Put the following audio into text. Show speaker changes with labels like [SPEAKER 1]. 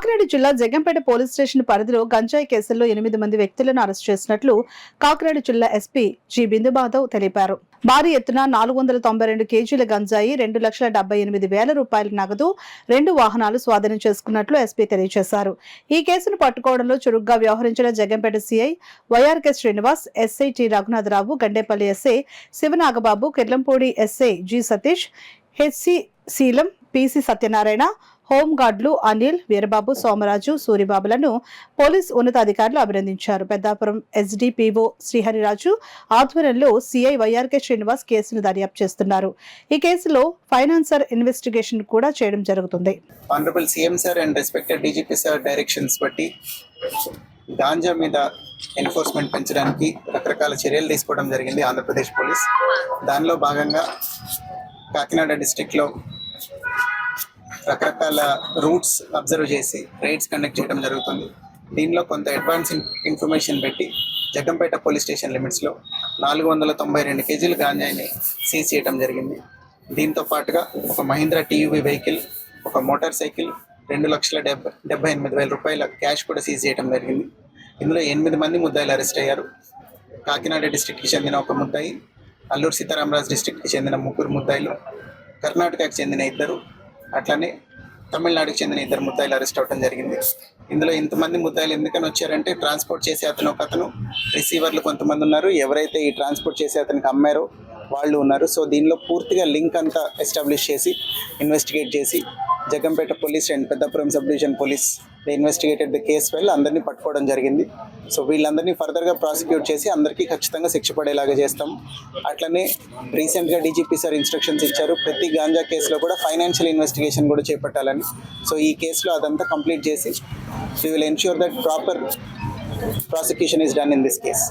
[SPEAKER 1] కాకినాడ జిల్లా Jaggampeta police station పరిధిలో గంజాయి కేసుల్లో 8 మంది వ్యక్తులను అరెస్ట్ చేసినట్లు కాకినాడ జిల్లా ఎస్పీ జి బిందుమాధవ్ తెలిపారు. భారీ ఎత్తున 492 కేజీల గంజాయి, 2,78,000 రూపాయల నగదు, 2 వాహనాలు స్వాధీనం చేసుకున్నట్లు ఎస్పీ తెలియజేశారు. ఈ కేసును పట్టుకోవడంలో చురుగ్గా వ్యవహరించిన Jaggampeta CI YRK Srinivas, SI T Raghunatharao, Gandepalli SI Sivanagababu, Kirlampudi SI G Satish, HC Seelam, PC Satyanarayana, హోంగార్డులు అనిల్, వీరబాబు, సోమరాజు, సూరిబాబులను పోలీస్ ఉన్నతాధికారులు అభినందించారు. పెద్దాపురం ఎస్డిపిఓ శ్రీహరిరాజు ఆధ్వర్యంలో సిఐ వైఆర్కే శ్రీనివాస్ కేసును దర్యాప్తు చేస్తున్నారు. ఈ కేసులో ఫైనాన్సర్ ఇన్వెస్టిగేషన్ కూడా చేయడం జరుగుతుంది.
[SPEAKER 2] Honourable CM sir and respected DGP sir directions బట్టి గాంజా మీద ఎన్ఫోర్స్మెంట్ పెంచడానికి రకరకాల చర్యలు తీసుకోవడం జరిగింది ఆంధ్రప్రదేశ్ పోలీస్. దానిలో భాగంగా కాకినాడ డిస్ట్రిక్ట్లో రకరకాల రూట్స్ అబ్జర్వ్ చేసి రైడ్స్ కండక్ట్ చేయడం జరుగుతుంది. దీనిలో కొంత అడ్వాన్స్ ఇన్ఫర్మేషన్ పెట్టి జగ్గంపేట పోలీస్ స్టేషన్ లిమిట్స్లో 492 కేజీల గాంజాయిని సీజ్ చేయడం జరిగింది. దీంతో పాటుగా ఒక మహీంద్రా టీయూవీ వెహికల్, ఒక మోటార్ సైకిల్, 2,78,000 రూపాయల క్యాష్ కూడా సీజ్ చేయడం జరిగింది. ఇందులో 8 మంది ముద్దాయిలు అరెస్ట్ అయ్యారు. కాకినాడ డిస్ట్రిక్ట్కి చెందిన ఒక ముద్దాయి, అల్లూరు సీతారామరాజు డిస్ట్రిక్ట్కి చెందిన 3 ముద్దాయిలు, కర్ణాటకకి చెందిన 2, అట్లనే తమిళనాడుకి చెందిన 2 ముద్దాయిలు అరెస్ట్ అవ్వడం జరిగింది. ఇందులో ఇంతమంది ముద్దాయిలు ఎందుకని వచ్చారంటే ట్రాన్స్పోర్ట్ చేసే అతను, రిసీవర్లు కొంతమంది ఉన్నారు, ఎవరైతే ఈ ట్రాన్స్పోర్ట్ చేసే అతనికి అమ్మారో వాళ్ళు ఉన్నారు. సో దీనిలో పూర్తిగా లింక్ అంతా ఎస్టాబ్లిష్ చేసి ఇన్వెస్టిగేట్ చేసి Jaggampeta police and Peddapuram sub division police investigated the case well అందరినీ పట్టుకోవడం జరిగింది. సో వీళ్ళందరినీ ఫర్దర్గా ప్రాసిక్యూట్ చేసి అందరికీ ఖచ్చితంగా శిక్ష పడేలాగా చేస్తాం. అట్లనే రీసెంట్గా డీజీపీ సార్ ఇన్స్ట్రక్షన్స్ ఇచ్చారు, ప్రతి గాంజా కేసులో కూడా ఫైనాన్షియల్ ఇన్వెస్టిగేషన్ కూడా చేపట్టాలని. సో ఈ కేసులో అదంతా కంప్లీట్ చేసి we will ensure that proper prosecution is done in this case.